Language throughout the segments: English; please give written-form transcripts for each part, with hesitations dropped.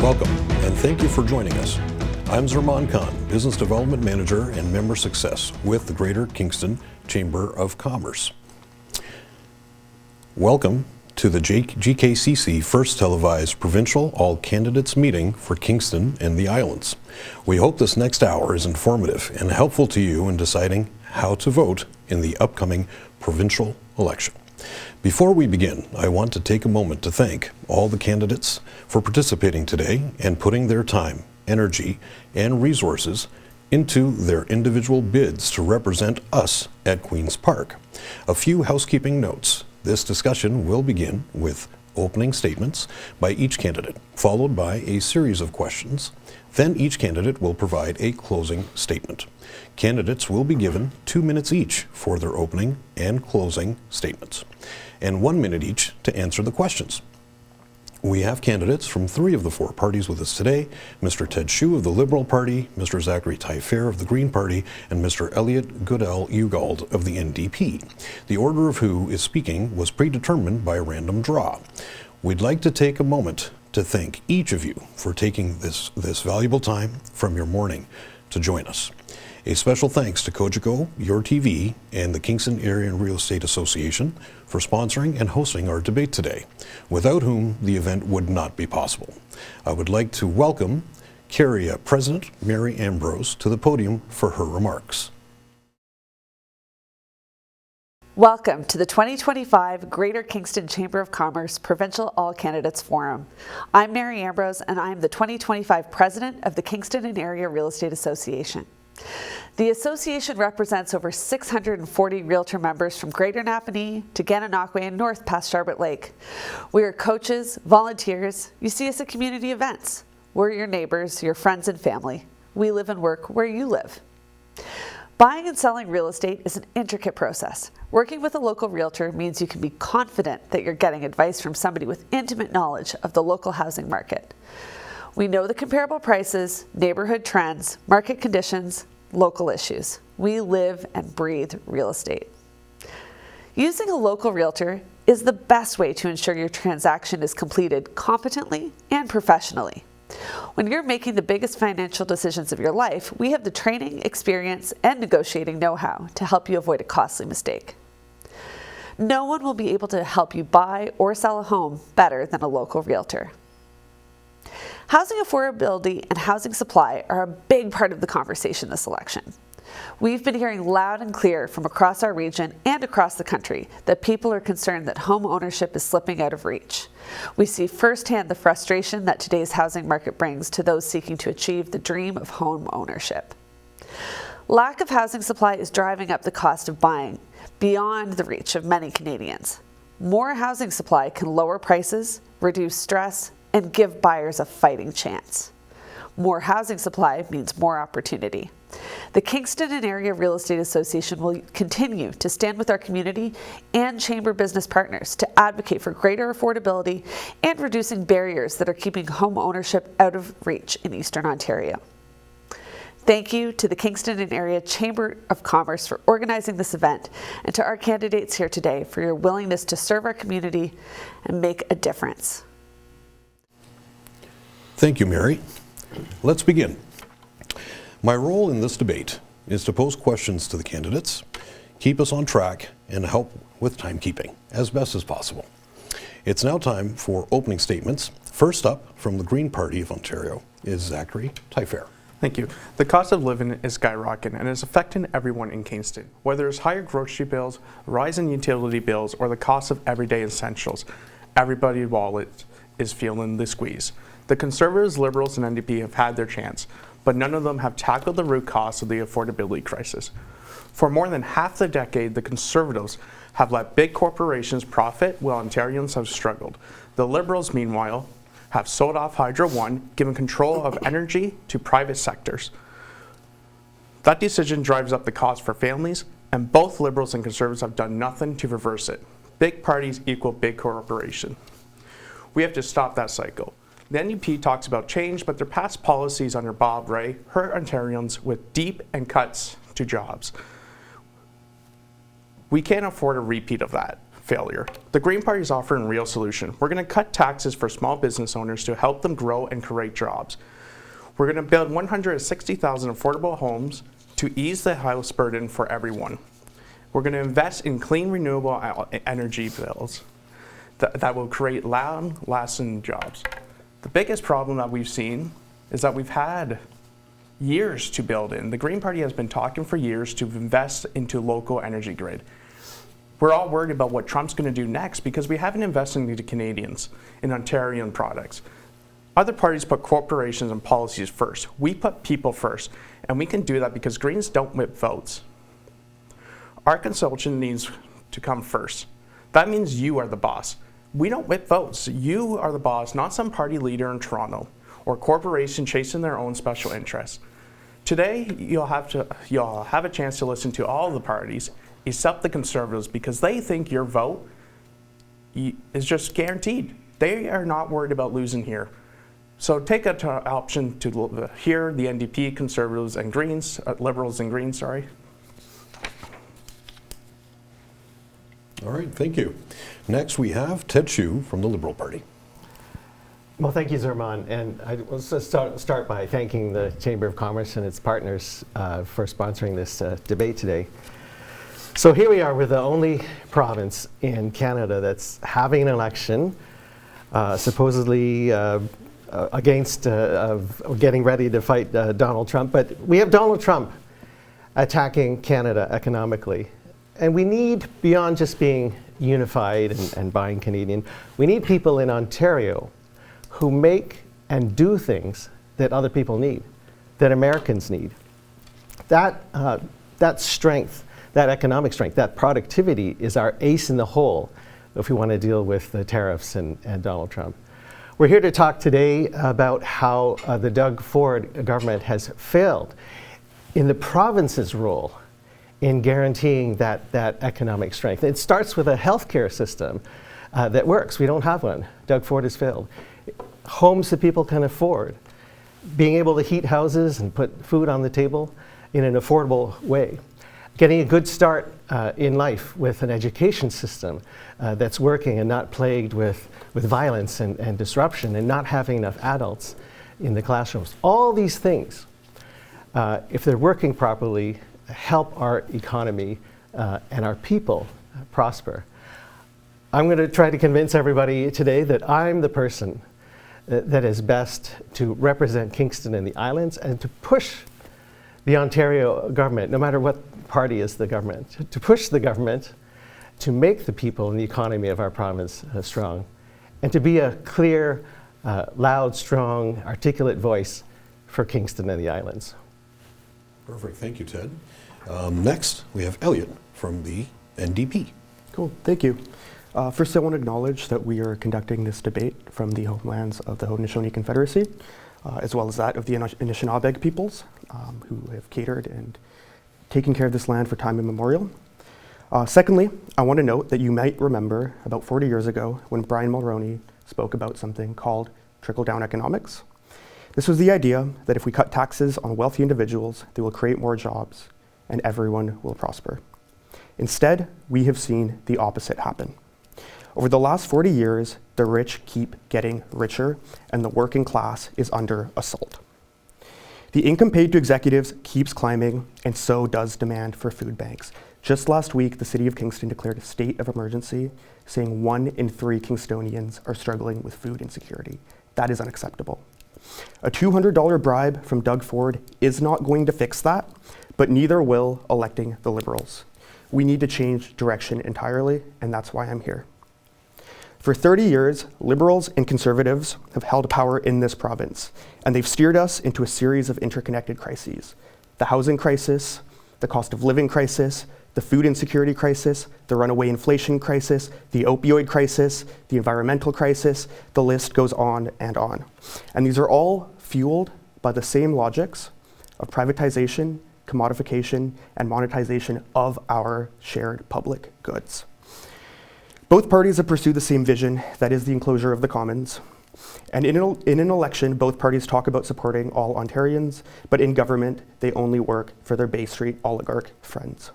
Welcome, and thank you for joining us. I'm Zerman Khan, Business Development Manager and Member Success with the Greater Kingston Chamber of Commerce. Welcome to the GKCC first televised Provincial All Candidates meeting for Kingston and the Islands. We hope this next hour is informative and helpful to you in deciding how to vote in the upcoming provincial election. Before we begin, I want to take a moment to thank all the candidates for participating today and putting their time, energy, and resources into their individual bids to represent us at Queen's Park. A few housekeeping notes. This discussion will begin with opening statements by each candidate, followed by a series of questions. Then each candidate will provide a closing statement. Candidates will be given 2 minutes each for their opening and closing statements, and 1 minute each to answer the questions. We have candidates from 3 of the 4 parties with us today: Mr. Ted Hsu of the Liberal Party, Mr. Zachary Taillefer of the Green Party, and Mr. Elliot Goodell-Ugald of the NDP. The order of who is speaking was predetermined by a random draw. We'd like to take a moment to thank each of you for taking this valuable time from your morning to join us. A special thanks to Cogeco, YourTV, and the Kingston Area Real Estate Association for sponsoring and hosting our debate today, without whom the event would not be possible. I would like to welcome CARIA President Mary Ambrose to the podium for her remarks. Welcome to the 2025 Greater Kingston Chamber of Commerce Provincial All Candidates Forum. I'm Mary Ambrose, and I'm the 2025 President of the Kingston and Area Real Estate Association. The association represents over 640 realtor members from Greater Napanee to Gananoque and north past Sharbot Lake. We are coaches, volunteers. You see us at community events. We're your neighbors, your friends and family. We live and work where you live. Buying and selling real estate is an intricate process. Working with a local realtor means you can be confident that you're getting advice from somebody with intimate knowledge of the local housing market. We know the comparable prices, neighborhood trends, market conditions, local issues. We live and breathe real estate. Using a local realtor is the best way to ensure your transaction is completed competently and professionally. When you're making the biggest financial decisions of your life, we have the training, experience, and negotiating know-how to help you avoid a costly mistake. No one will be able to help you buy or sell a home better than a local realtor. Housing affordability and housing supply are a big part of the conversation this election. We've been hearing loud and clear from across our region and across the country that people are concerned that home ownership is slipping out of reach. We see firsthand the frustration that today's housing market brings to those seeking to achieve the dream of home ownership. Lack of housing supply is driving up the cost of buying beyond the reach of many Canadians. More housing supply can lower prices, reduce stress, and give buyers a fighting chance. More housing supply means more opportunity. The Kingston and Area Real Estate Association will continue to stand with our community and chamber business partners to advocate for greater affordability and reducing barriers that are keeping home ownership out of reach in Eastern Ontario. Thank you to the Kingston and Area Chamber of Commerce for organizing this event, and to our candidates here today for your willingness to serve our community and make a difference. Thank you, Mary. Let's begin. My role in this debate is to pose questions to the candidates, keep us on track, and help with timekeeping as best as possible. It's now time for opening statements. First up, from the Green Party of Ontario, is Zachary Taillefer. Thank you. The cost of living is skyrocketing and is affecting everyone in Kingston. Whether it's higher grocery bills, rise in utility bills, or the cost of everyday essentials, everybody's wallet is feeling the squeeze. The Conservatives, Liberals, and NDP have had their chance, but none of them have tackled the root cause of the affordability crisis. For more than half the decade, the Conservatives have let big corporations profit while Ontarians have struggled. The Liberals, meanwhile, have sold off Hydro One, given control of energy to private sectors. That decision drives up the cost for families, and both Liberals and Conservatives have done nothing to reverse it. Big parties equal big corporation. We have to stop that cycle. The NDP talks about change, but their past policies under Bob Rae hurt Ontarians with deep and cuts to jobs. We can't afford a repeat of that. failure. The Green Party is offering a real solution. We're going to cut taxes for small business owners to help them grow and create jobs. We're going to build 160,000 affordable homes to ease the house burden for everyone. We're going to invest in clean, renewable energy bills that will create long-lasting jobs. The biggest problem that we've seen is that we've had years to build in. The Green Party has been talking for years to invest into local energy grid. We're all worried about what Trump's going to do next because we haven't invested into Canadians, in Ontarian products. Other parties put corporations and policies first. We put people first, and we can do that because Greens don't whip votes. Our consumption needs to come first. That means you are the boss. We don't whip votes. You are the boss, not some party leader in Toronto or corporation chasing their own special interests. Today, you'll have a chance to listen to all the parties, except the Conservatives, because they think your vote is just guaranteed. They are not worried about losing here. So take an option to hear the NDP, Conservatives, and Greens, Liberals and Greens, sorry. All right, thank you. Next, we have Ted Chu from the Liberal Party. Well, thank you, Zerman. And I will start by thanking the Chamber of Commerce and its partners for sponsoring this debate today. So here we are with the only province in Canada that's having an election, supposedly against getting ready to fight Donald Trump. But we have Donald Trump attacking Canada economically. And we need, beyond just being unified and buying Canadian, we need people in Ontario who make and do things that other people need, that Americans need. That strength, that economic strength, that productivity is our ace in the hole if we want to deal with the tariffs and Donald Trump. We're here to talk today about how the Doug Ford government has failed in the province's role in guaranteeing that economic strength. It starts with a healthcare system that works. We don't have one. Doug Ford has failed. Homes that people can afford, being able to heat houses and put food on the table in an affordable way, getting a good start in life with an education system that's working and not plagued with violence and disruption, and not having enough adults in the classrooms. All these things, if they're working properly, help our economy and our people prosper. I'm going to try to convince everybody today that I'm the person that is best to represent Kingston and the Islands and to push the Ontario government, no matter what party is the government, to push the government to make the people and the economy of our province strong, and to be a clear, loud, strong, articulate voice for Kingston and the Islands. Perfect, thank you, Ted. Next, we have Elliot from the NDP. Cool, thank you. First, I want to acknowledge that we are conducting this debate from the homelands of the Haudenosaunee Confederacy, as well as that of the Anishinaabe peoples, who have catered and taken care of this land for time immemorial. Secondly, I want to note that you might remember about 40 years ago when Brian Mulroney spoke about something called trickle-down economics. This was the idea that if we cut taxes on wealthy individuals, they will create more jobs and everyone will prosper. Instead, we have seen the opposite happen. Over the last 40 years, the rich keep getting richer and the working class is under assault. The income paid to executives keeps climbing, and so does demand for food banks. Just last week, the City of Kingston declared a state of emergency, saying 1 in 3 Kingstonians are struggling with food insecurity. That is unacceptable. A $200 bribe from Doug Ford is not going to fix that, but neither will electing the Liberals. We need to change direction entirely, and that's why I'm here. For 30 years, Liberals and Conservatives have held power in this province, and they've steered us into a series of interconnected crises. The housing crisis, the cost of living crisis, the food insecurity crisis, the runaway inflation crisis, the opioid crisis, the environmental crisis, the list goes on and on. And these are all fueled by the same logics of privatization, commodification, and monetization of our shared public goods. Both parties have pursued the same vision, that is the enclosure of the commons. And in an election, both parties talk about supporting all Ontarians, but in government, they only work for their Bay Street oligarch friends.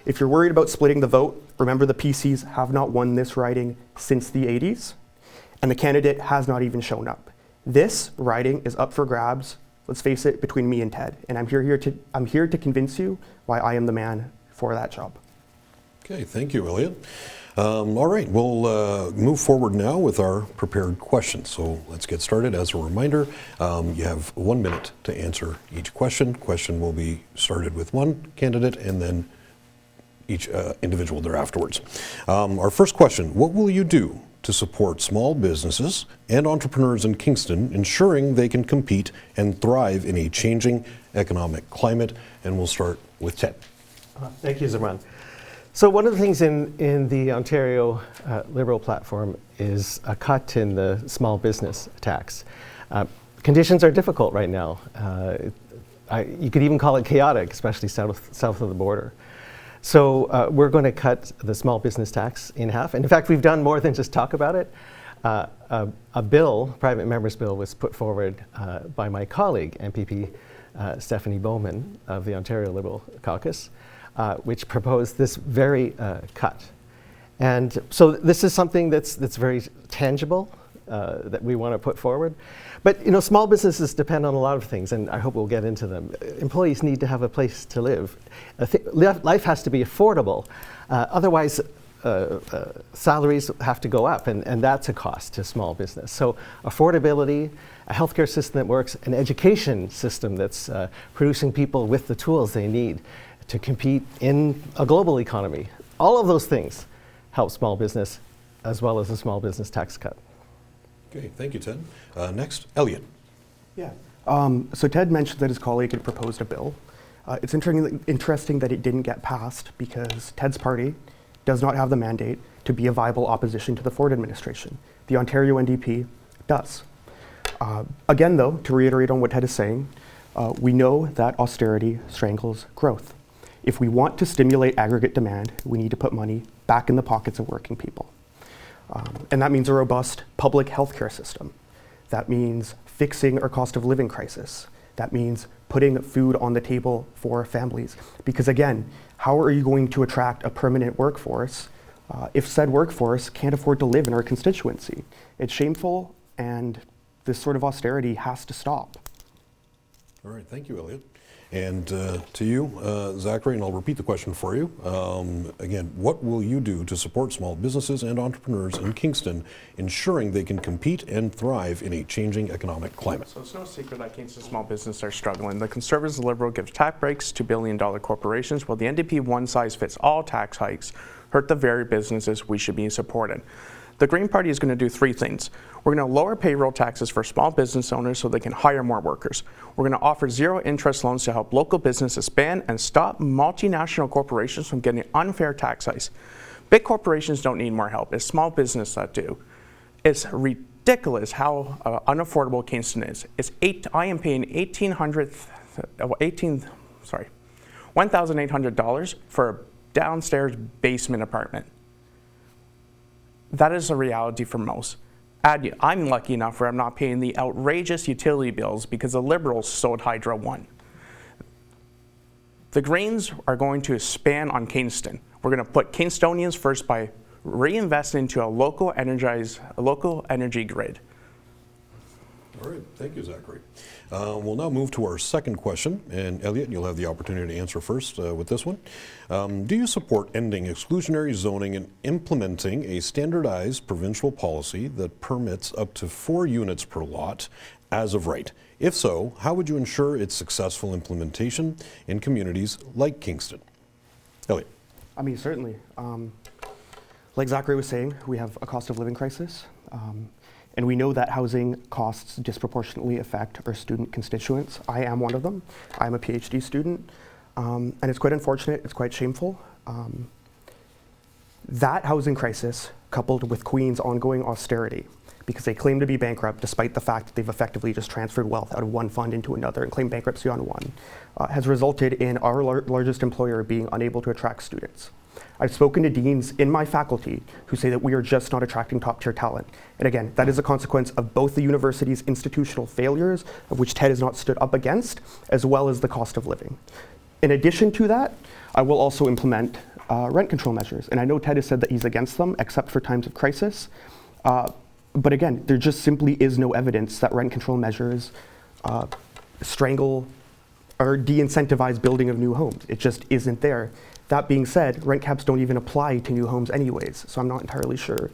If you're worried about splitting the vote, remember the PCs have not won this riding since the 80s, and the candidate has not even shown up. This riding is up for grabs, let's face it, between me and Ted, and I'm here to convince you why I am the man for that job. Okay, thank you, Elliot. All right, we'll move forward now with our prepared questions. So let's get started. As a reminder, you have 1 minute to answer each question. Question will be started with one candidate and then each individual there afterwards. Our first question, what will you do to support small businesses and entrepreneurs in Kingston, ensuring they can compete and thrive in a changing economic climate? And we'll start with Ted. Thank you, Zerman. So one of the things in the Ontario Liberal platform is a cut in the small business tax. Conditions are difficult right now. You could even call it chaotic, especially south of the border. So we're going to cut the small business tax in half. And in fact, we've done more than just talk about it. A bill, private member's bill, was put forward by my colleague, MPP Stephanie Bowman of the Ontario Liberal Caucus, which proposed this very cut. And so this is something that's very tangible that we want to put forward. But you know, small businesses depend on a lot of things, and I hope we'll get into them. Employees need to have a place to live. Life has to be affordable. Otherwise, salaries have to go up, and that's a cost to small business. So affordability, a healthcare system that works, an education system that's producing people with the tools they need to compete in a global economy. All of those things help small business, as well as a small business tax cut. Okay, thank you, Ted. Next, Elliot. Yeah. So Ted mentioned that his colleague had proposed a bill. It's interesting that it didn't get passed because Ted's party does not have the mandate to be a viable opposition to the Ford administration. The Ontario NDP does. Again, though, to reiterate on what Ted is saying, we know that austerity strangles growth. If we want to stimulate aggregate demand, we need to put money back in the pockets of working people. And that means a robust public healthcare system. That means fixing our cost of living crisis. That means putting food on the table for families. Because again, how are you going to attract a permanent workforce if said workforce can't afford to live in our constituency? It's shameful, and this sort of austerity has to stop. All right, thank you, Elliot. And to you, Zachary, and I'll repeat the question for you. Again, what will you do to support small businesses and entrepreneurs in Kingston, ensuring they can compete and thrive in a changing economic climate? So it's no secret that Kingston small businesses are struggling. The Conservatives and Liberal give tax breaks to billion-dollar corporations, while the NDP one-size-fits-all tax hikes hurt the very businesses we should be supporting. The Green Party is going to do three things. We're going to lower payroll taxes for small business owners so they can hire more workers. We're going to offer zero-interest loans to help local businesses expand and stop multinational corporations from getting unfair tax hikes. Big corporations don't need more help. It's small business that do. It's ridiculous how unaffordable Kingston is. I am paying $1,800 for a downstairs basement apartment. That is a reality for most. I'm lucky enough where I'm not paying the outrageous utility bills because the Liberals sold Hydro One. The Greens are going to expand on Kingston. We're going to put Kingstonians first by reinvesting into a local energy grid. All right, thank you, Zachary. We'll now move to our second question, and Elliot, you'll have the opportunity to answer first with this one. Do you support ending exclusionary zoning and implementing a standardized provincial policy that permits up to 4 units per lot as of right? If so, how would you ensure its successful implementation in communities like Kingston? Elliot. I mean, certainly. Like Zachary was saying, we have a cost of living crisis. And we know that housing costs disproportionately affect our student constituents. I am one of them. I'm a PhD student. And it's quite unfortunate, it's quite shameful. That housing crisis, coupled with Queen's ongoing austerity, because they claim to be bankrupt despite the fact that they've effectively just transferred wealth out of one fund into another and claim bankruptcy on one, has resulted in our largest employer being unable to attract students. I've spoken to deans in my faculty who say that we are just not attracting top-tier talent. And again, that is a consequence of both the university's institutional failures, of which TED has not stood up against, as well as the cost of living. In addition to that, I will also implement rent control measures. And I know Ted has said that he's against them, except for times of crisis. But again, there just simply is no evidence that rent control measures strangle or de-incentivize building of new homes. It just isn't there. That being said, rent caps don't even apply to new homes anyways, so I'm not entirely sure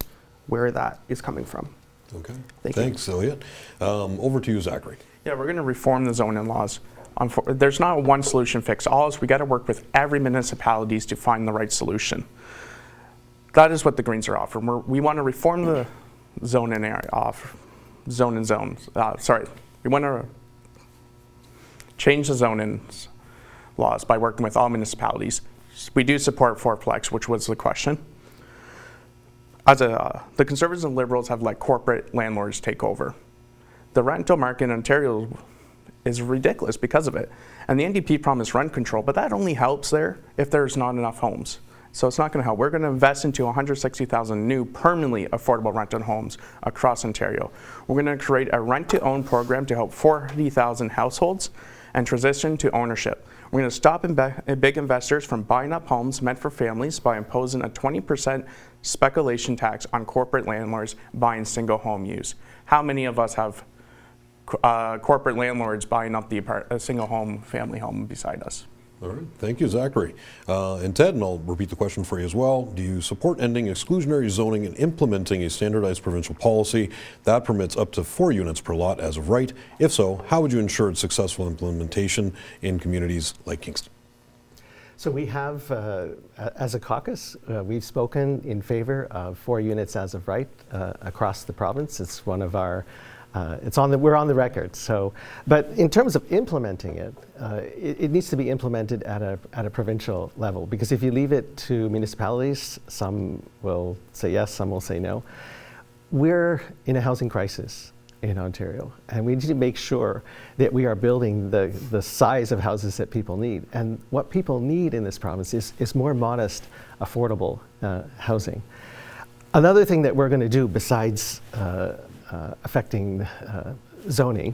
where that is coming from. Okay. Thanks, Elliot. Over to you, Zachary. Yeah, we're going to reform the zoning laws. There's not a one solution fix all. We got to work with every municipalities to find the right solution. That is what the Greens are offering. We want to reform the zoning area we want to change the zoning laws by working with all municipalities. We do support fourplex, which was the question. The Conservatives and Liberals have let corporate landlords take over. The rental market in Ontario is ridiculous because of it. And the NDP promised rent control, but that only helps there if there's not enough homes. So it's not going to help. We're going to invest into 160,000 new permanently affordable rental homes across Ontario. We're going to create a rent-to-own program to help 40,000 households and transition to ownership. We're going to stop big investors from buying up homes meant for families by imposing a 20% speculation tax on corporate landlords buying single home use. How many of us have corporate landlords buying up a single home, family home beside us? All right, thank you, Zachary. And Ted, and I'll repeat the question for you as well. Do you support ending exclusionary zoning and implementing a standardized provincial policy that permits up to 4 units per lot as of right? If so, how would you ensure its successful implementation in communities like Kingston? So we have, as a caucus, we've spoken in favor of 4 units as of right across the province. It's one of our we're on the record. So, but in terms of implementing it, it needs to be implemented at a provincial level, because if you leave it to municipalities, some will say yes, some will say no. We're in a housing crisis in Ontario, and we need to make sure that we are building the size of houses that people need. And what people need in this province is more modest, affordable housing. Another thing that we're going to do besides affecting zoning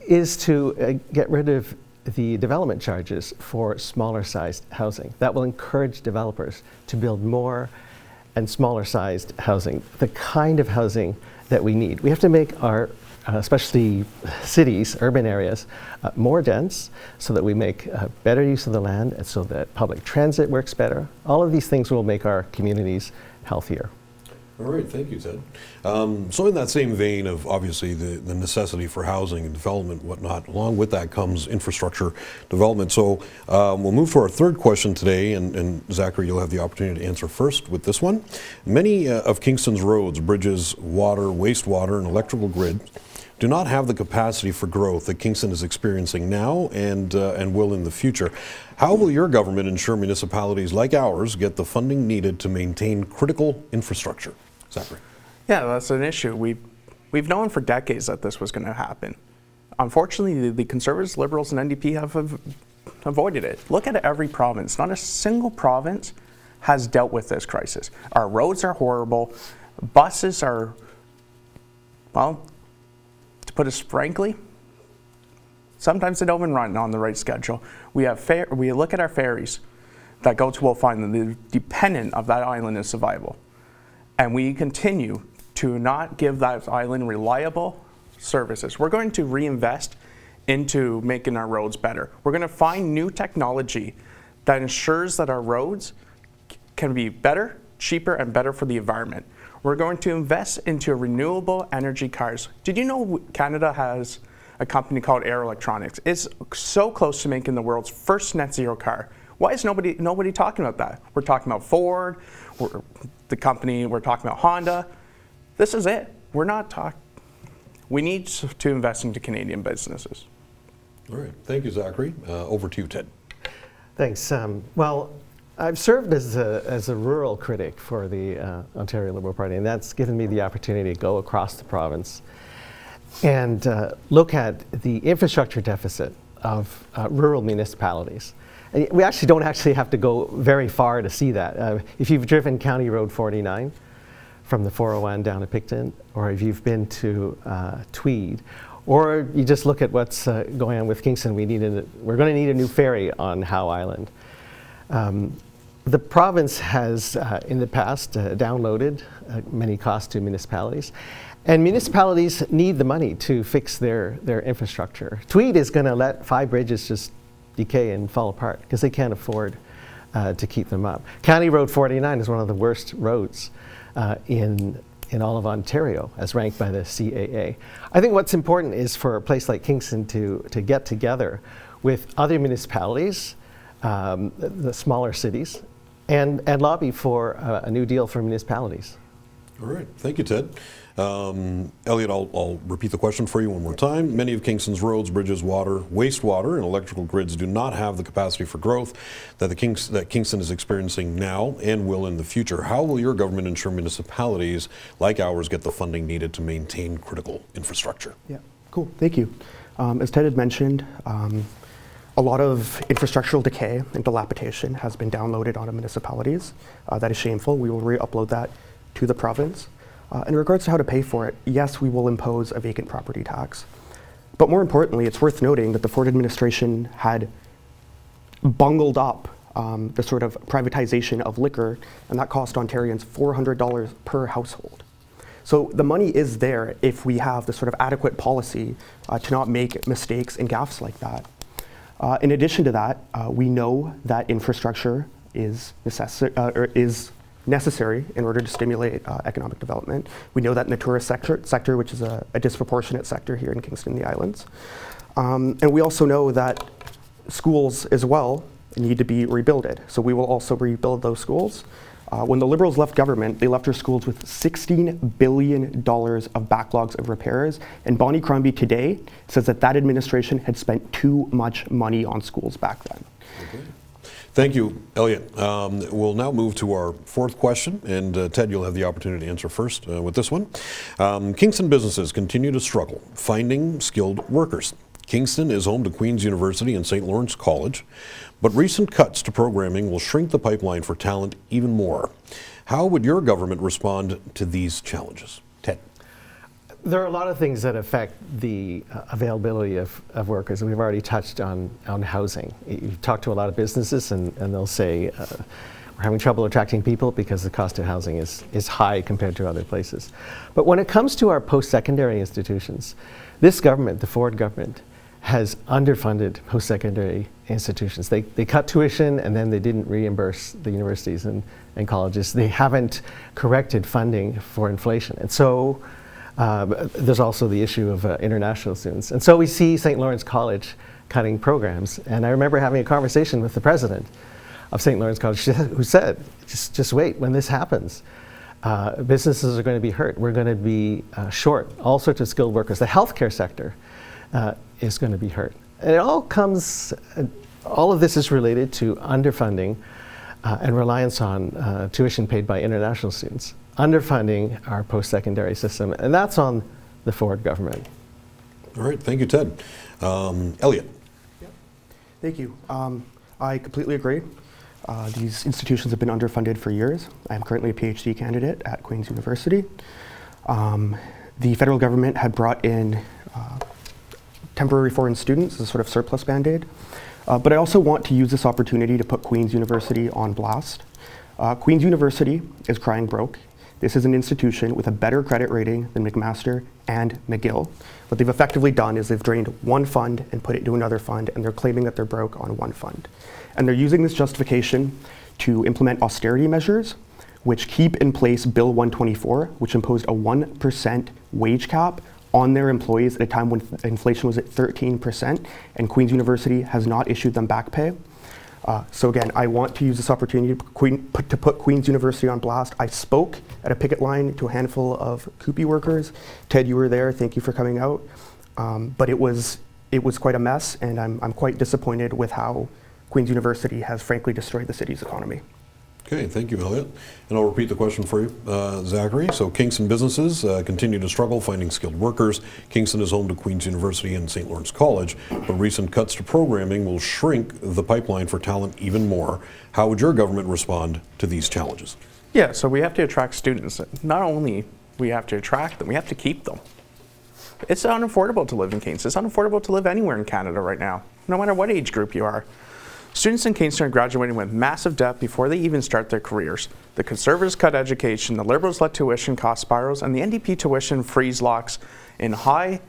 is to get rid of the development charges for smaller sized housing. That will encourage developers to build more and smaller sized housing, the kind of housing that we need. We have to make our, especially cities, urban areas, more dense, so that we make better use of the land and so that public transit works better. All of these things will make our communities healthier. All right, thank you, Ted. So in that same vein of obviously the necessity for housing and development and whatnot, along with that comes infrastructure development. So we'll move to our third question today, and Zachary, you'll have the opportunity to answer first with this one. Many of Kingston's roads, bridges, water, wastewater, and electrical grid do not have the capacity for growth that Kingston is experiencing now and will in the future. How will your government ensure municipalities like ours get the funding needed to maintain critical infrastructure? Zachary. Yeah, that's an issue. We've known for decades that this was going to happen. Unfortunately, the Conservatives, Liberals, and NDP have avoided it. Look at every province. Not a single province has dealt with this crisis. Our roads are horrible. Buses are, well, to put it frankly, sometimes they don't even run on the right schedule. We look at our ferries that go to Wolfine, and they're dependent of that island in survival. And we continue to not give that island reliable services. We're going to reinvest into making our roads better. We're going to find new technology that ensures that our roads can be better, cheaper, and better for the environment. We're going to invest into renewable energy cars. Did you know Canada has a company called Air Electronics? It's so close to making the world's first net zero car. Why is nobody talking about that? We're talking about Ford, we're talking about Honda. This is it. We need to invest into Canadian businesses. All right, thank you, Zachary. Over to you, Ted. Thanks. Well, I've served as a rural critic for the Ontario Liberal Party, and that's given me the opportunity to go across the province and look at the infrastructure deficit of rural municipalities. And we actually don't have to go very far to see that. If you've driven County Road 49 from the 401 down to Picton, or if you've been to Tweed, or you just look at what's going on with Kingston, we're going to need a new ferry on Howe Island. The province has, in the past, downloaded many costs to municipalities. And municipalities need the money to fix their infrastructure. Tweed is going to let 5 bridges just decay and fall apart because they can't afford to keep them up. County Road 49 is one of the worst roads in all of Ontario, as ranked by the CAA. I think what's important is for a place like Kingston to get together with other municipalities, the smaller cities, and lobby for a new deal for municipalities. All right, thank you, Ted. Elliot, I'll repeat the question for you one more time. Many of Kingston's roads, bridges, water, wastewater, and electrical grids do not have the capacity for growth that Kingston is experiencing now and will in the future. How will your government ensure municipalities like ours get the funding needed to maintain critical infrastructure? Yeah, cool, thank you. As Ted had mentioned, a lot of infrastructural decay and dilapidation has been downloaded onto municipalities. That is shameful. We will re-upload that to the province. In regards to how to pay for it, yes, we will impose a vacant property tax. But more importantly, it's worth noting that the Ford administration had bungled up the sort of privatization of liquor, and that cost Ontarians $400 per household. So the money is there if we have the sort of adequate policy to not make mistakes and gaffes like that. In addition to that, we know that infrastructure is necessary in order to stimulate economic development. We know that in the tourist sector, which is a disproportionate sector here in Kingston and the Islands. And we also know that schools as well need to be rebuilded. So we will also rebuild those schools. When the Liberals left government, they left our schools with $16 billion of backlogs of repairs. And Bonnie Crombie today says that that administration had spent too much money on schools back then. Okay. Thank you, Elliot. We'll now move to our fourth question, and Ted, you'll have the opportunity to answer first with this one. Kingston businesses continue to struggle finding skilled workers. Kingston is home to Queen's University and St. Lawrence College, but recent cuts to programming will shrink the pipeline for talent even more. How would your government respond to these challenges? Ted. There are a lot of things that affect the availability of workers, and we've already touched on housing. You've talked to a lot of businesses, and they'll say, we're having trouble attracting people because the cost of housing is high compared to other places. But when it comes to our post-secondary institutions, this government, the Ford government, has underfunded post-secondary institutions. They cut tuition, and then they didn't reimburse the universities and colleges. They haven't corrected funding for inflation. And so there's also the issue of international students. And so we see St. Lawrence College cutting programs. And I remember having a conversation with the president of St. Lawrence College who said, just wait, when this happens, businesses are going to be hurt. We're going to be short all sorts of skilled workers. The healthcare sector is going to be hurt. And it all comes, all of this is related to underfunding and reliance on tuition paid by international students, underfunding our post-secondary system, and that's on the Ford government. All right, thank you, Ted. Elliot. Yeah. Thank you. I completely agree. These institutions have been underfunded for years. I am currently a PhD candidate at Queen's University. The federal government had brought in temporary foreign students as a sort of surplus band-aid. But I also want to use this opportunity to put Queen's University on blast. Queen's University is crying broke. This is an institution with a better credit rating than McMaster and McGill. What they've effectively done is they've drained one fund and put it into another fund, and they're claiming that they're broke on one fund. And they're using this justification to implement austerity measures, which keep in place Bill 124, which imposed a 1% wage cap on their employees at a time when inflation was at 13%, and Queen's University has not issued them back pay. So again, I want to use this opportunity to put Queen's University on blast. I spoke at a picket line to a handful of CUPE workers. Ted, you were there, thank you for coming out. But it was quite a mess, and I'm quite disappointed with how Queen's University has frankly destroyed the city's economy. Okay, thank you, Elliot. And I'll repeat the question for you, Zachary. So Kingston businesses continue to struggle finding skilled workers. Kingston is home to Queen's University and St. Lawrence College, but recent cuts to programming will shrink the pipeline for talent even more. How would your government respond to these challenges? Yeah, so we have to attract students. Not only we have to attract them, we have to keep them. It's unaffordable to live in Kingston. It's unaffordable to live anywhere in Canada right now, no matter what age group you are. Students in Kingston are graduating with massive debt before they even start their careers. The Conservatives cut education, the Liberals let tuition cost spirals, and the NDP tuition freeze locks in high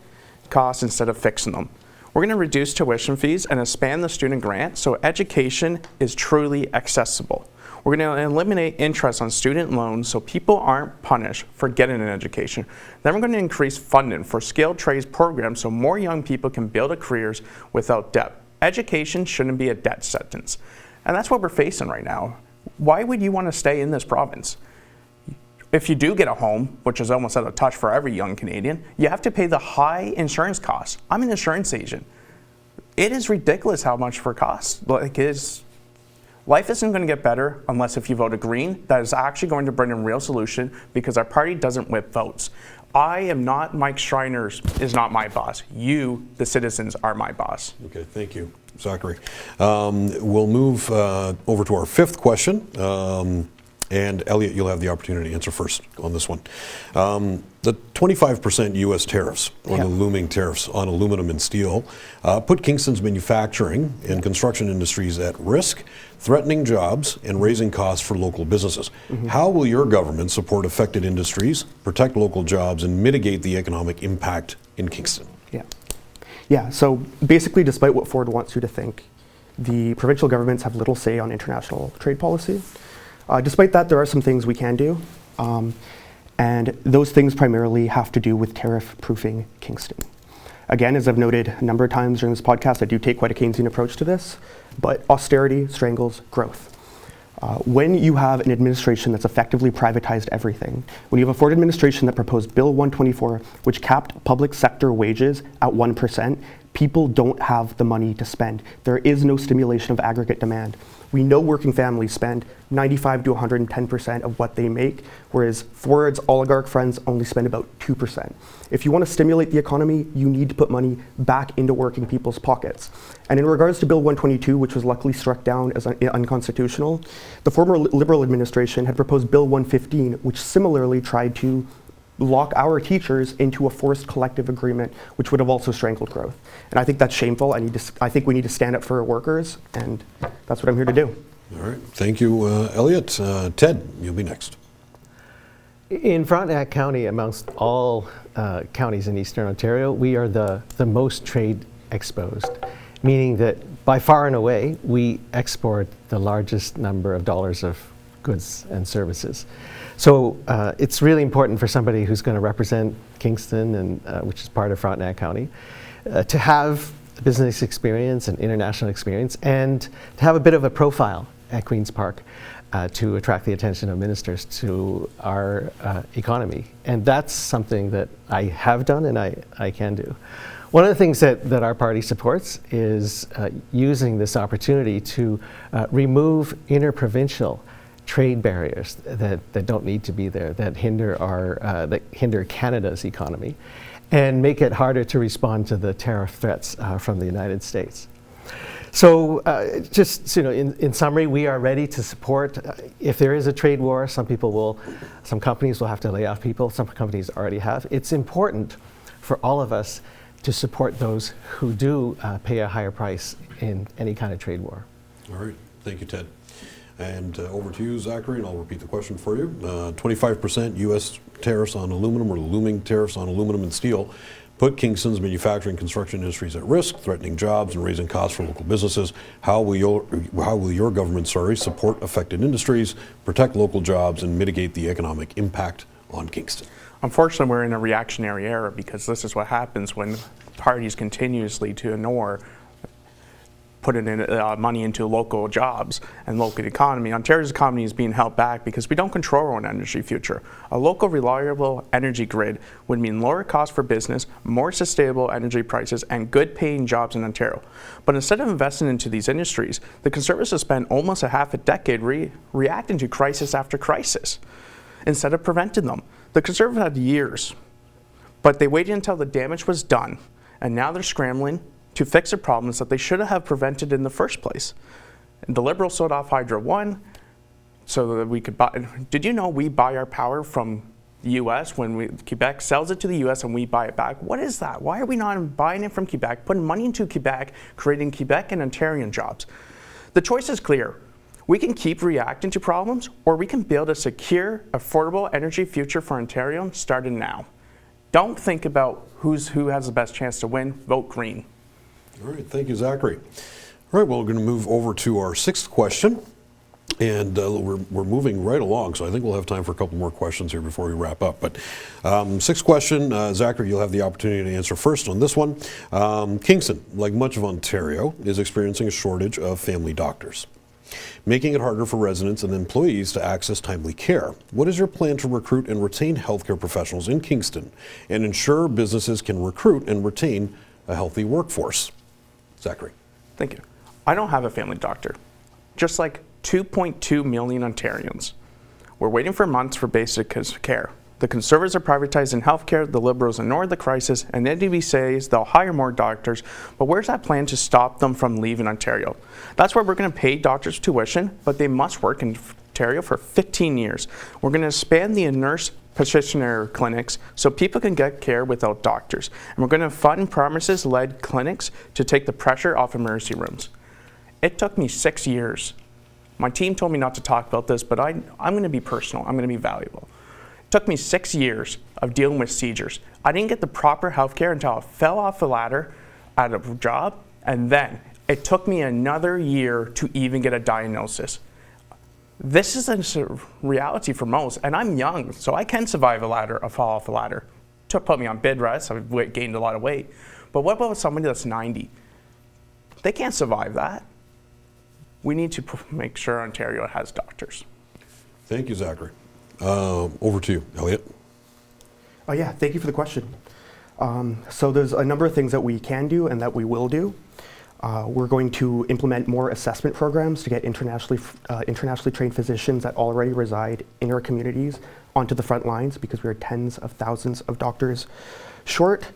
costs instead of fixing them. We're going to reduce tuition fees and expand the student grant so education is truly accessible. We're going to eliminate interest on student loans so people aren't punished for getting an education. Then we're going to increase funding for skilled trades programs so more young people can build careers without debt. Education shouldn't be a debt sentence. And that's what we're facing right now. Why would you want to stay in this province? If you do get a home, which is almost out of touch for every young Canadian, you have to pay the high insurance costs. I'm an insurance agent. It is ridiculous how much for costs. Life isn't going to get better unless if you vote a Green. That is actually going to bring in real solution because our party doesn't whip votes. I am not Mike Schreiner's is not my boss. You, the citizens, are my boss. Okay, thank you, Zachary. We'll move over to our fifth question. And Elliot, you'll have the opportunity to answer first on this one. The 25% U.S. tariffs, or the looming tariffs on aluminum and steel, put Kingston's manufacturing and construction industries at risk, threatening jobs and raising costs for local businesses. How will your government support affected industries, protect local jobs, and mitigate the economic impact in Kingston? Yeah, so basically, despite what Ford wants you to think, the provincial governments have little say on international trade policy. Despite that, there are some things we can do, and those things primarily have to do with tariff-proofing Kingston. Again, as I've noted a number of times during this podcast, I do take quite a Keynesian approach to this, but austerity strangles growth. When you have an administration that's effectively privatized everything, when you have a Ford administration that proposed Bill 124, which capped public sector wages at 1%, people don't have the money to spend. There is no stimulation of aggregate demand. We know working families spend 95 to 110% of what they make, whereas Ford's oligarch friends only spend about 2%. If you want to stimulate the economy, you need to put money back into working people's pockets. And in regards to Bill 122, which was luckily struck down as unconstitutional, the former Liberal administration had proposed Bill 115, which similarly tried to lock our teachers into a forced collective agreement, which would have also strangled growth. And I think that's shameful. I think we need to stand up for our workers, and that's what I'm here to do. All right, thank you, Elliot. Ted, you'll be next. In Frontenac County, amongst all counties in Eastern Ontario, we are the most trade exposed, meaning that by far and away, we export the largest number of dollars of goods and services. So it's really important for somebody who's going to represent Kingston, and which is part of Frontenac County, to have business experience and international experience, and to have a bit of a profile at Queen's Park to attract the attention of ministers to our economy. And that's something that I have done and I can do. One of the things that our party supports is using this opportunity to remove interprovincial trade barriers that don't need to be there, that hinder Canada's economy, and make it harder to respond to the tariff threats from the United States. So just in summary, we are ready to support. If there is a trade war, some companies will have to lay off people. Some companies already have. It's important for all of us to support those who do pay a higher price in any kind of trade war. All right, thank you, Ted. And over to you, Zachary, and I'll repeat the question for you. 25% U.S. tariffs on aluminum, or looming tariffs on aluminum and steel, put Kingston's manufacturing construction industries at risk, threatening jobs and raising costs for local businesses. How will your government, support affected industries, protect local jobs, and mitigate the economic impact on Kingston? Unfortunately, we're in a reactionary era because this is what happens when parties continuously to ignore putting in money into local jobs and local economy. Ontario's economy is being held back because we don't control our own energy future. A local, reliable energy grid would mean lower costs for business, more sustainable energy prices, and good paying jobs in Ontario. But instead of investing into these industries, the Conservatives have spent almost a half a decade reacting to crisis after crisis instead of preventing them. The Conservatives had years, but they waited until the damage was done, and now they're scrambling to fix the problems that they should have prevented in the first place. And the Liberals sold off Hydro One so that we could buy. Did you know we buy our power from the U.S. when Quebec sells it to the U.S. and we buy it back? What is that? Why are we not buying it from Quebec, putting money into Quebec, creating Quebec and Ontarian jobs? The choice is clear. We can keep reacting to problems, or we can build a secure, affordable energy future for Ontario starting now. Don't think about who has the best chance to win. Vote green. All right, thank you, Zachary. All right, well, we're going to move over to our sixth question. And we're moving right along, so I think we'll have time for a couple more questions here before we wrap up. But sixth question, Zachary, you'll have the opportunity to answer first on this one. Kingston, like much of Ontario, is experiencing a shortage of family doctors, making it harder for residents and employees to access timely care. What is your plan to recruit and retain healthcare professionals in Kingston and ensure businesses can recruit and retain a healthy workforce? Zachary. Thank you. I don't have a family doctor. Just like 2.2 million Ontarians. We're waiting for months for basic care. The Conservatives are privatizing healthcare, the Liberals ignore the crisis, and the NDP says they'll hire more doctors, but where's that plan to stop them from leaving Ontario? That's why we're going to pay doctors tuition, but they must work in Ontario for 15 years. We're going to expand the nurse practitioner clinics so people can get care without doctors. And we're going to fund promises-led clinics to take the pressure off emergency rooms. It took me 6 years. My team told me not to talk about this, but I'm going to be personal. I'm going to be valuable. It took me 6 years of dealing with seizures. I didn't get the proper health care until I fell off the ladder at a job, and then it took me another year to even get a diagnosis. This is a reality for most, and I'm young, so I can survive a fall off a ladder. It put me on bed rest. I've gained a lot of weight. But what about somebody that's 90? They can't survive that. We need to make sure Ontario has doctors. Thank you, Zachary. Over to you, Elliot. Yeah, thank you for the question. So there's a number of things that we can do and that we will do. We're going to implement more assessment programs to get internationally trained physicians that already reside in our communities onto the front lines, because we are tens of thousands of doctors short.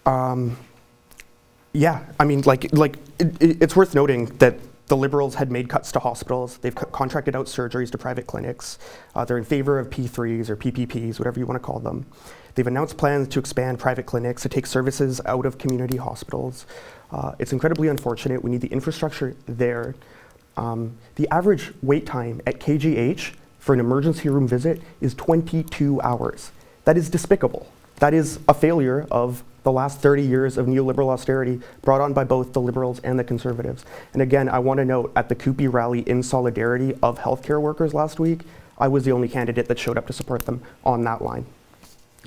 Yeah, I mean, it's worth noting that the Liberals had made cuts to hospitals. They've contracted out surgeries to private clinics. They're in favor of P3s or PPPs, whatever you want to call them. They've announced plans to expand private clinics, to take services out of community hospitals. It's incredibly unfortunate. We need the infrastructure there. The average wait time at KGH for an emergency room visit is 22 hours. That is despicable. That is a failure of the last 30 years of neoliberal austerity brought on by both the Liberals and the Conservatives. And again, I want to note, at the Coopy rally in solidarity of healthcare workers last week, I was the only candidate that showed up to support them on that line.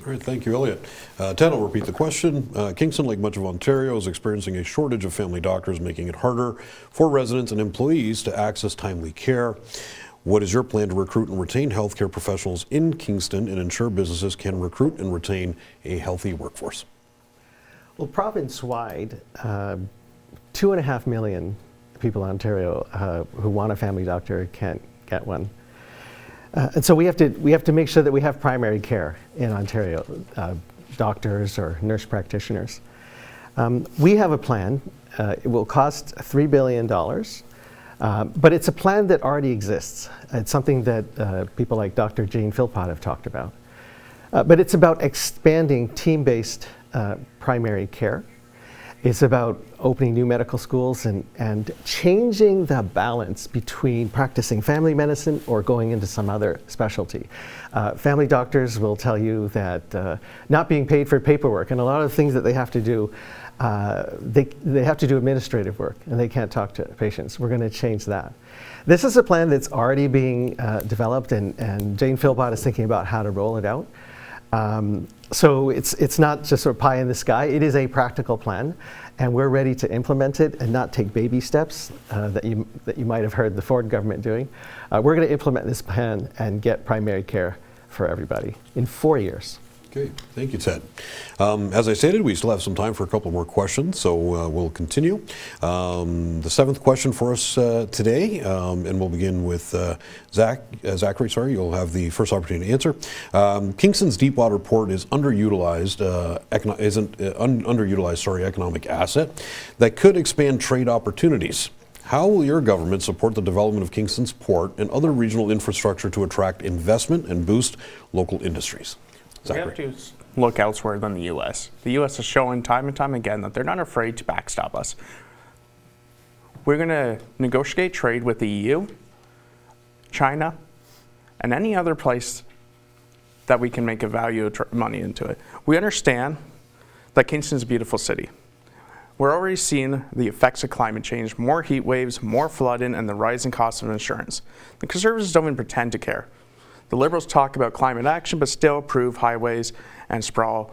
All right, thank you, Elliot. Ted, I'll repeat the question. Kingston, like much of Ontario, is experiencing a shortage of family doctors, making it harder for residents and employees to access timely care. What is your plan to recruit and retain healthcare professionals in Kingston and ensure businesses can recruit and retain a healthy workforce? Well, province-wide, 2.5 million people in Ontario who want a family doctor can't get one. And so we have to make sure that we have primary care in Ontario, doctors or nurse practitioners. We have a plan. It will cost $3 billion, but it's a plan that already exists. It's something that people like Dr. Jane Philpott have talked about. But it's about expanding team-based primary care. It's about opening new medical schools and changing the balance between practicing family medicine or going into some other specialty. Family doctors will tell you that not being paid for paperwork and a lot of things that they have to do, they have to do administrative work and they can't talk to patients. We're going to change that. This is a plan that's already being developed, and Jane Philpott is thinking about how to roll it out. So it's not just sort of pie in the sky. It is a practical plan, and we're ready to implement it and not take baby steps that you might have heard the Ford government doing. We're going to implement this plan and get primary care for everybody in 4 years. Okay, thank you, Ted. As I stated, we still have some time for a couple more questions, so we'll continue. The seventh question for us today, and we'll begin with Zachary. Sorry, you'll have the first opportunity to answer. Kingston's Deepwater Port is underutilized economic asset that could expand trade opportunities. How will your government support the development of Kingston's port and other regional infrastructure to attract investment and boost local industries? Zachary. We have to look elsewhere than the U.S. The U.S. is showing time and time again that they're not afraid to backstop us. We're going to negotiate trade with the EU, China, and any other place that we can make a value of money into it. We understand that Kingston is a beautiful city. We're already seeing the effects of climate change, more heat waves, more flooding, and the rising cost of insurance. The Conservatives don't even pretend to care. The Liberals talk about climate action, but still approve highways and sprawl.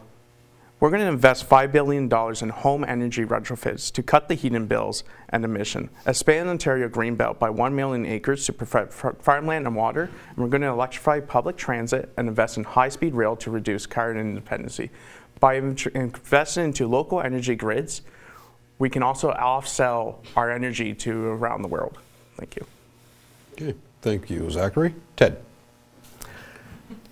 We're going to invest $5 billion in home energy retrofits to cut the heating bills and emission, expand Ontario Greenbelt by 1 million acres to provide farmland and water, and we're going to electrify public transit and invest in high-speed rail to reduce carbon independency. By investing into local energy grids, we can also off-sell our energy to around the world. Thank you. Okay, thank you, Zachary. Ted.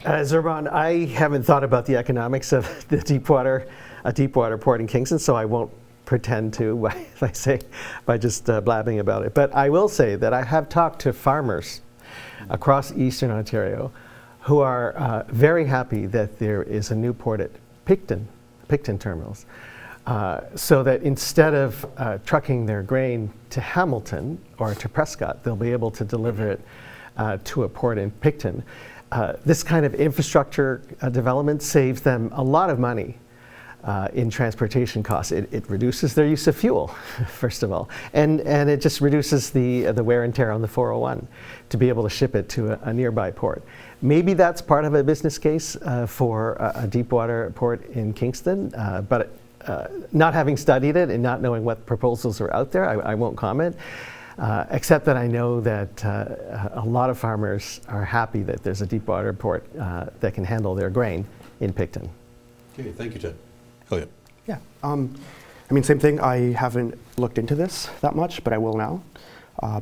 Zerban, I haven't thought about the economics of the deepwater port in Kingston, so I won't pretend to by just blabbing about it. But I will say that I have talked to farmers across Eastern Ontario who are very happy that there is a new port at Picton terminals, so that instead of trucking their grain to Hamilton or to Prescott, they'll be able to deliver it to a port in Picton. This kind of infrastructure development saves them a lot of money in transportation costs. It reduces their use of fuel, first of all, and it just reduces the wear and tear on the 401 to be able to ship it to a nearby port. Maybe that's part of a business case for a deepwater port in Kingston, but not having studied it and not knowing what proposals are out there, I won't comment. Except that I know that a lot of farmers are happy that there's a deepwater port that can handle their grain in Picton. Okay, thank you, Ted. Elliot. Yeah, I mean, same thing. I haven't looked into this that much, but I will now.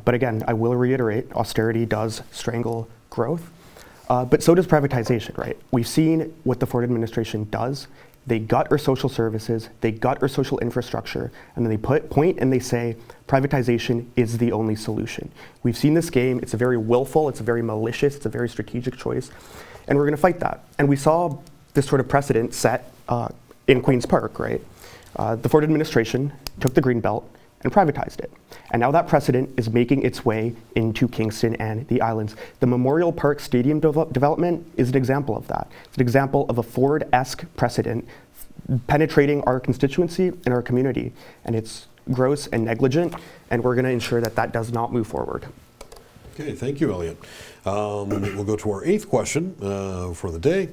But again, I will reiterate, austerity does strangle growth, but so does privatization, right? We've seen what the Ford administration does. They gut our social services, they gut our social infrastructure, and then they point and they say privatization is the only solution. We've seen this game. It's a very willful, it's a very malicious, it's a very strategic choice, and we're going to fight that. And we saw this sort of precedent set in Queen's Park, right? The Ford administration took the Greenbelt and privatized it. And now that precedent is making its way into Kingston and the islands. The Memorial Park Stadium development is an example of that. It's an example of a Ford-esque precedent penetrating our constituency and our community. And it's gross and negligent, and we're going to ensure that that does not move forward. Okay, thank you, Elliot. We'll go to our eighth question for the day.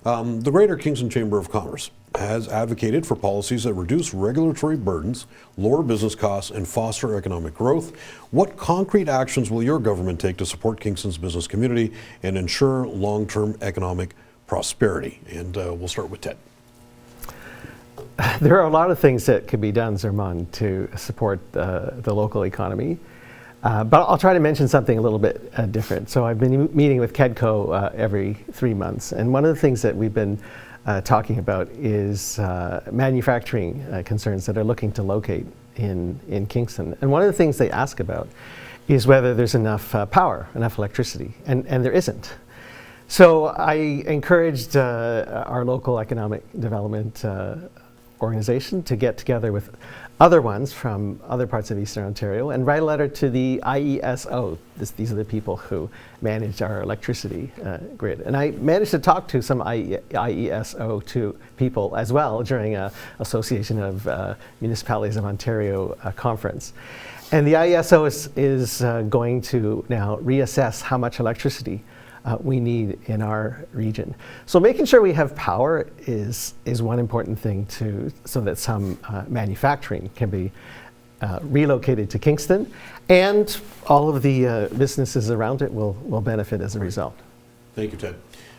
The Greater Kingston Chamber of Commerce has advocated for policies that reduce regulatory burdens, lower business costs, and foster economic growth. What concrete actions will your government take to support Kingston's business community and ensure long-term economic prosperity? And we'll start with Ted. There are a lot of things that could be done, Zerman, to support the local economy. But I'll try to mention something a little bit different. So I've been meeting with Cogeco every 3 months, and one of the things that we've been talking about is manufacturing concerns that are looking to locate in Kingston. And one of the things they ask about is whether there's enough power, enough electricity, and there isn't. So I encouraged our local economic development organization to get together with other ones from other parts of Eastern Ontario and write a letter to the IESO. These are the people who manage our electricity grid. And I managed to talk to some IESO people as well during an Association of Municipalities of Ontario conference. And the IESO is going to now reassess how much electricity we need in our region. So making sure we have power is one important thing so that some manufacturing can be relocated to Kingston, and all of the businesses around it will benefit as a result. Thank you, Ted.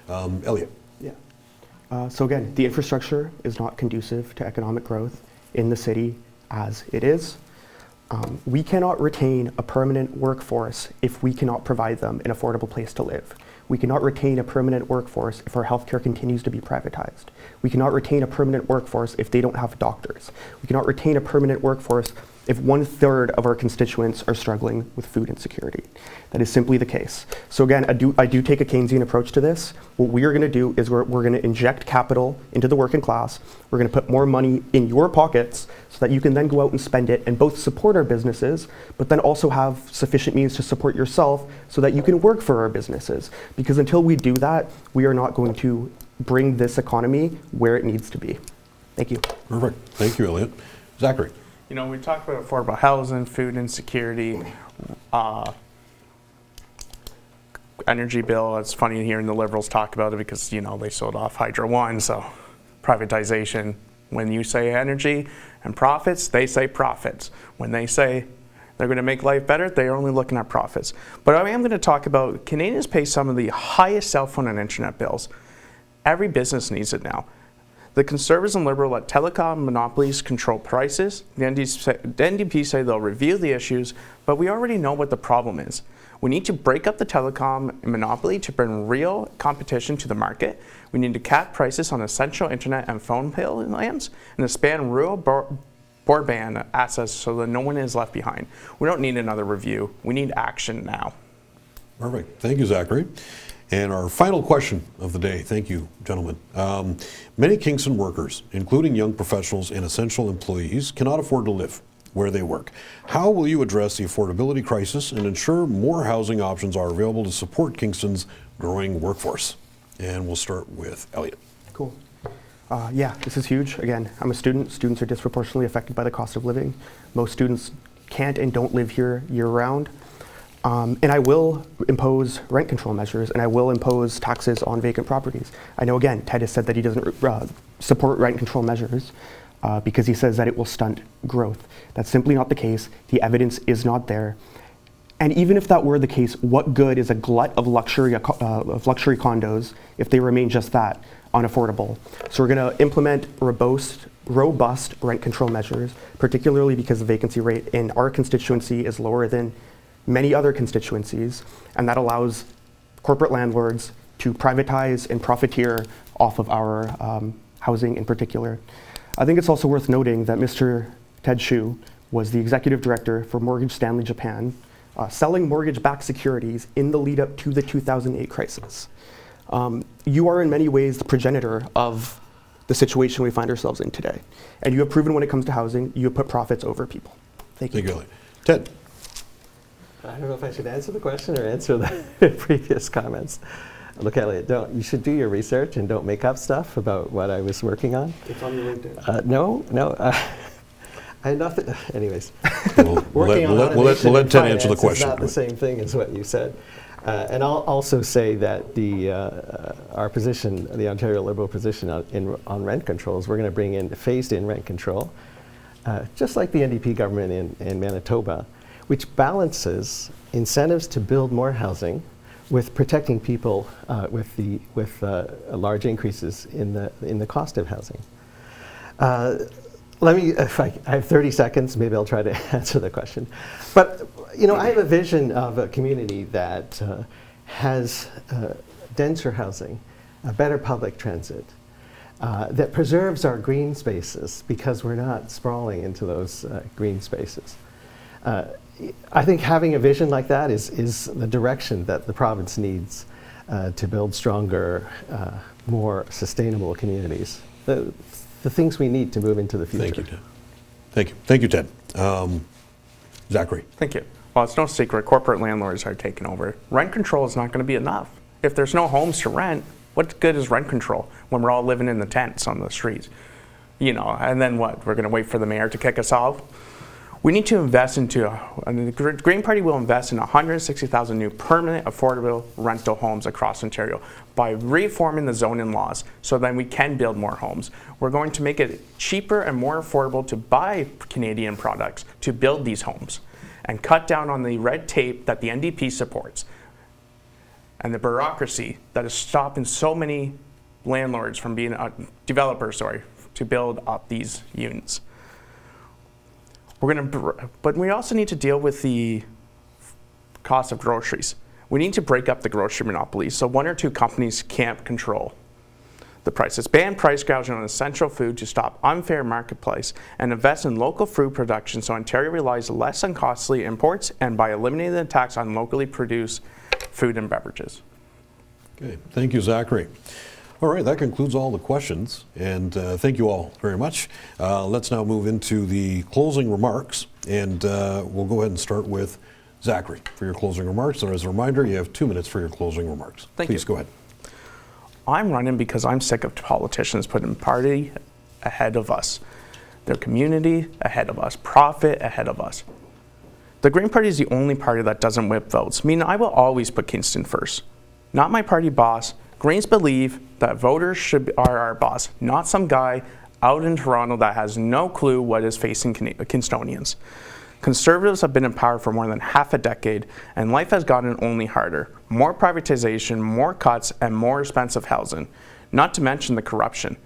Elliot. Yeah. So again, the infrastructure is not conducive to economic growth in the city as it is. We cannot retain a permanent workforce if we cannot provide them an affordable place to live. We cannot retain a permanent workforce if our healthcare continues to be privatized. We cannot retain a permanent workforce if they don't have doctors. We cannot retain a permanent workforce if 1/3 of our constituents are struggling with food insecurity. That is simply the case. So again, I do take a Keynesian approach to this. What we are going to do is we're going to inject capital into the working class. We're going to put more money in your pockets so that you can then go out and spend it and both support our businesses, but then also have sufficient means to support yourself so that you can work for our businesses. Because until we do that, we are not going to bring this economy where it needs to be. Thank you. Perfect. Thank you, Elliot. Zachary. You know, we talk about affordable housing, food insecurity, energy bill. It's funny hearing the Liberals talk about it because, you know, they sold off Hydro One, so privatization. When you say energy and profits, they say profits. When they say they're going to make life better, they're only looking at profits. But I am going to talk about Canadians pay some of the highest cell phone and internet bills. Every business needs it now. The Conservatives and Liberal let telecom monopolies control prices. The NDP say they'll review the issues, but we already know what the problem is. We need to break up the telecom monopoly to bring real competition to the market. We need to cap prices on essential internet and phone plans and expand rural broadband access so that no one is left behind. We don't need another review. We need action now. Perfect. Thank you, Zachary. And our final question of the day, thank you, gentlemen. Many Kingston workers, including young professionals and essential employees, cannot afford to live where they work. How will you address the affordability crisis and ensure more housing options are available to support Kingston's growing workforce? And we'll start with Elliot. Cool. Yeah, this is huge. Again, I'm a student. Students are disproportionately affected by the cost of living. Most students can't and don't live here year-round. And I will impose rent control measures, and I will impose taxes on vacant properties. I know, again, Ted has said that he doesn't support rent control measures because he says that it will stunt growth. That's simply not the case. The evidence is not there. And even if that were the case, what good is a glut of luxury condos if they remain just that, unaffordable? So we're going to implement robust rent control measures, particularly because the vacancy rate in our constituency is lower than many other constituencies, and that allows corporate landlords to privatize and profiteer off of our housing in particular. I think it's also worth noting that Mr. Ted Shu was the executive director for Mortgage Stanley Japan, selling mortgage-backed securities in the lead up to the 2008 crisis. You are in many ways the progenitor of the situation we find ourselves in today. And you have proven when it comes to housing, you have put profits over people. Thank you. Thank you, Elliot. Ted. I don't know if I should answer the question or answer the previous comments. Look, Elliot, you should do your research and don't make up stuff about what I was working on. It's on your LinkedIn. No. I nothing. Anyways, We'll let Ted answer the question. It's not the same thing as what you said. And I'll also say that our position, the Ontario Liberal position on rent controls, we're going to bring in phased-in rent control, just like the NDP government in Manitoba, which balances incentives to build more housing with protecting people with large increases in the cost of housing. If I have 30 seconds, maybe I'll try to answer the question. But I have a vision of a community that has denser housing, better public transit, that preserves our green spaces because we're not sprawling into those green spaces. I think having a vision like that is the direction that the province needs to build stronger, more sustainable communities. The things we need to move into the future. Thank you, Ted. Thank you, Ted. Zachary. Thank you. Well, it's no secret, corporate landlords are taking over. Rent control is not going to be enough. If there's no homes to rent, what good is rent control when we're all living in the tents on the streets? And then what? We're going to wait for the mayor to kick us off? We need to invest the Green Party will invest in 160,000 new permanent affordable rental homes across Ontario by reforming the zoning laws so then we can build more homes. We're going to make it cheaper and more affordable to buy Canadian products to build these homes and cut down on the red tape that the NDP supports and the bureaucracy that is stopping so many landlords from being developers, to build up these units. But we also need to deal with the cost of groceries. We need to break up the grocery monopoly so one or two companies can't control the prices, ban price gouging on essential food to stop unfair marketplace, and invest in local food production so Ontario relies less on costly imports, and by eliminating the tax on locally produced food and beverages. Okay, thank you, Zachary. All right, that concludes all the questions, and thank you all very much. Let's now move into the closing remarks, and we'll go ahead and start with Zachary for your closing remarks. And as a reminder, you have 2 minutes for your closing remarks. Please go ahead. I'm running because I'm sick of politicians putting party ahead of us, their community ahead of us, profit ahead of us. The Green Party is the only party that doesn't whip votes, meaning I will always put Kingston first. Not my party boss. Greens believe that voters are our boss, not some guy out in Toronto that has no clue what is facing Kingstonians. Conservatives have been in power for more than half a decade, and life has gotten only harder. More privatization, more cuts, and more expensive housing, not to mention the corruption.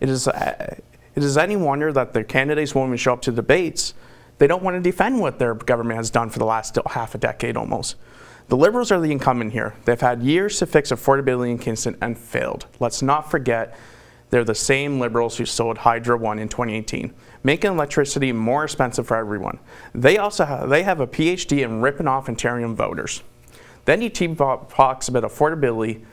It is any wonder that their candidates won't even show up to debates. They don't want to defend what their government has done for the last half a decade almost. The Liberals are the incumbent here. They've had years to fix affordability in Kingston and failed. Let's not forget they're the same Liberals who sold Hydro One in 2018, making electricity more expensive for everyone. They have a PhD in ripping off Ontarian voters. The NDP talks about affordability,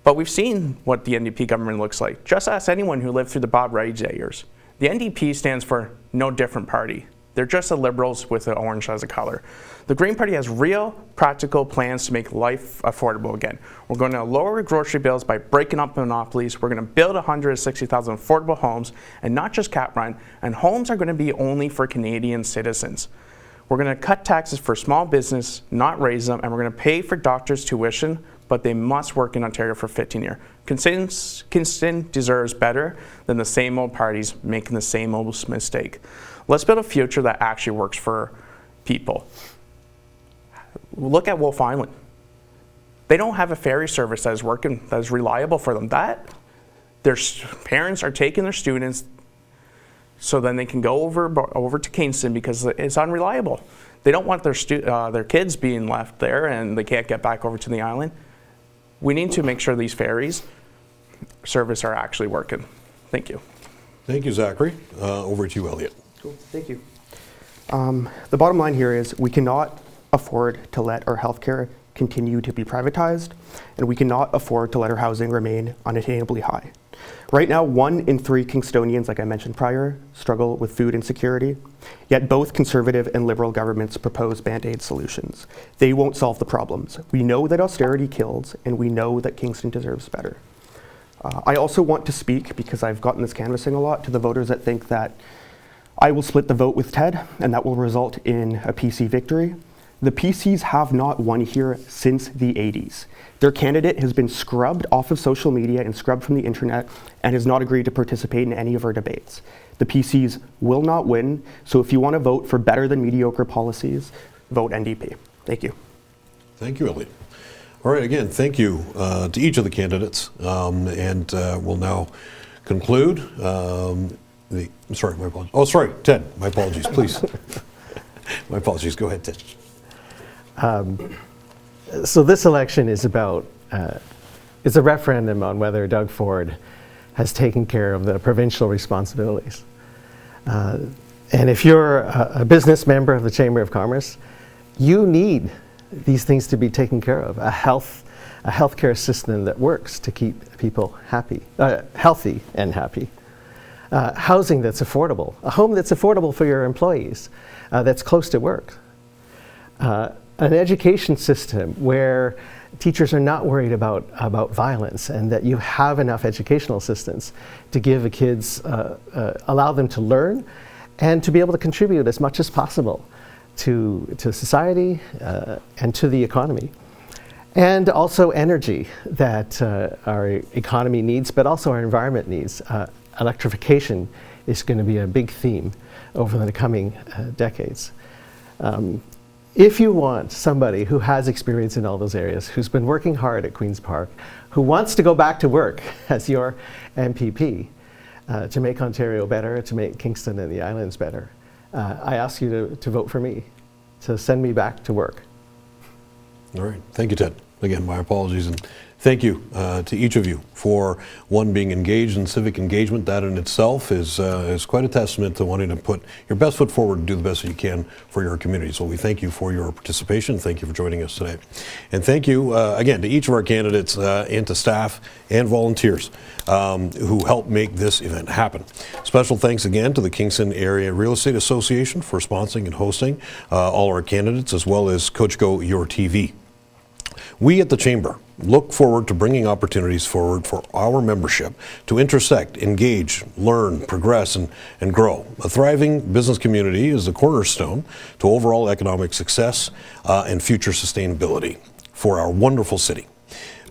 but we've seen what the NDP government looks like. Just ask anyone who lived through the Bob Rae years. The NDP stands for no different party. They're just the Liberals with the orange as a color. The Green Party has real, practical plans to make life affordable again. We're going to lower grocery bills by breaking up monopolies. We're going to build 160,000 affordable homes, and not just cap rent, and homes are going to be only for Canadian citizens. We're going to cut taxes for small business, not raise them, and we're going to pay for doctors' tuition, but they must work in Ontario for 15 years. Kingston deserves better than the same old parties making the same old mistake. Let's build a future that actually works for people. Look at Wolf Island. They don't have a ferry service that is working, that is reliable for them. Their parents are taking their students so then they can go over to Kingston because it's unreliable. They don't want their kids being left there and they can't get back over to the island. We need to make sure these ferries service are actually working. Thank you. Thank you, Zachary. Over to you, Elliot. Cool, thank you. The bottom line here is we cannot afford to let our healthcare continue to be privatized, and we cannot afford to let our housing remain unattainably high. Right now, 1 in 3 Kingstonians, like I mentioned prior, struggle with food insecurity, yet both Conservative and Liberal governments propose Band-Aid solutions. They won't solve the problems. We know that austerity kills, and we know that Kingston deserves better. I also want to speak, because I've gotten this canvassing a lot, to the voters that think that I will split the vote with Ted, and that will result in a PC victory. The PCs have not won here since the 80s. Their candidate has been scrubbed off of social media and scrubbed from the internet and has not agreed to participate in any of our debates. The PCs will not win, so if you want to vote for better than mediocre policies, vote NDP. Thank you. Thank you, Elliot. All right, again, thank you to each of the candidates, and we'll now conclude. Sorry, my apologies. Oh, sorry, Ted, my apologies, please. My apologies, go ahead, Ted. So this election is about, it's a referendum on whether Doug Ford has taken care of the provincial responsibilities. And if you're a business member of the Chamber of Commerce, you need these things to be taken care of. A healthcare system that works to keep people happy, healthy and happy. Housing that's affordable, a home that's affordable for your employees, that's close to work. An education system where teachers are not worried about violence, and that you have enough educational assistance to give the kids, allow them to learn and to be able to contribute as much as possible to society and to the economy. And also energy that our economy needs, but also our environment needs. Electrification is going to be a big theme over the coming decades. If you want somebody who has experience in all those areas, who's been working hard at Queen's Park, who wants to go back to work as your MPP to make Ontario better, to make Kingston and the islands better, I ask you to vote for me, to send me back to work. All right, thank you, Ted. Again, my apologies, and Thank you to each of you for, one, being engaged in civic engagement. That in itself is quite a testament to wanting to put your best foot forward and do the best that you can for your community. So we thank you for your participation. Thank you for joining us today. And thank you again to each of our candidates and to staff and volunteers who helped make this event happen. Special thanks again to the Kingston Area Real Estate Association for sponsoring and hosting all our candidates, as well as Cogeco YourTV. We at the Chamber look forward to bringing opportunities forward for our membership to intersect, engage, learn, progress, and grow. A thriving business community is the cornerstone to overall economic success and future sustainability for our wonderful city.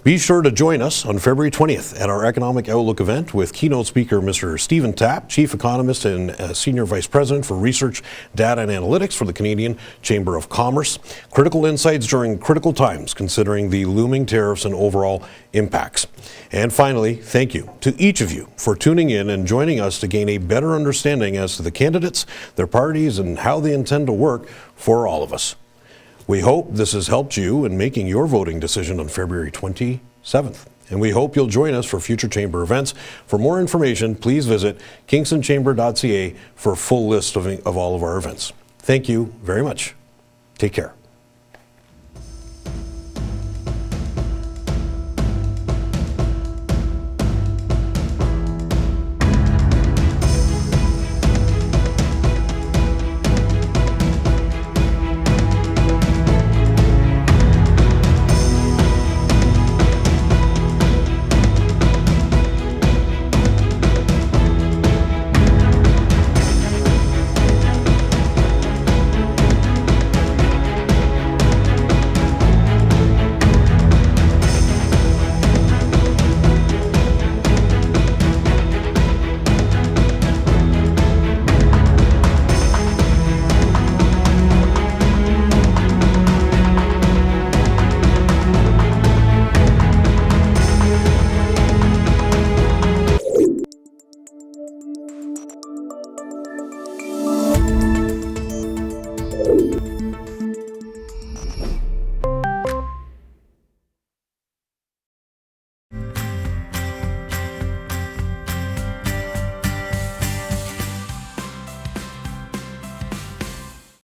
Be sure to join us on February 20th at our Economic Outlook event with keynote speaker Mr. Stephen Tapp, Chief Economist and Senior Vice President for Research, Data and Analytics for the Canadian Chamber of Commerce. Critical insights during critical times, considering the looming tariffs and overall impacts. And finally, thank you to each of you for tuning in and joining us to gain a better understanding as to the candidates, their parties, and how they intend to work for all of us. We hope this has helped you in making your voting decision on February 27th. And we hope you'll join us for future Chamber events. For more information, please visit kingstonchamber.ca for a full list of all of our events. Thank you very much. Take care.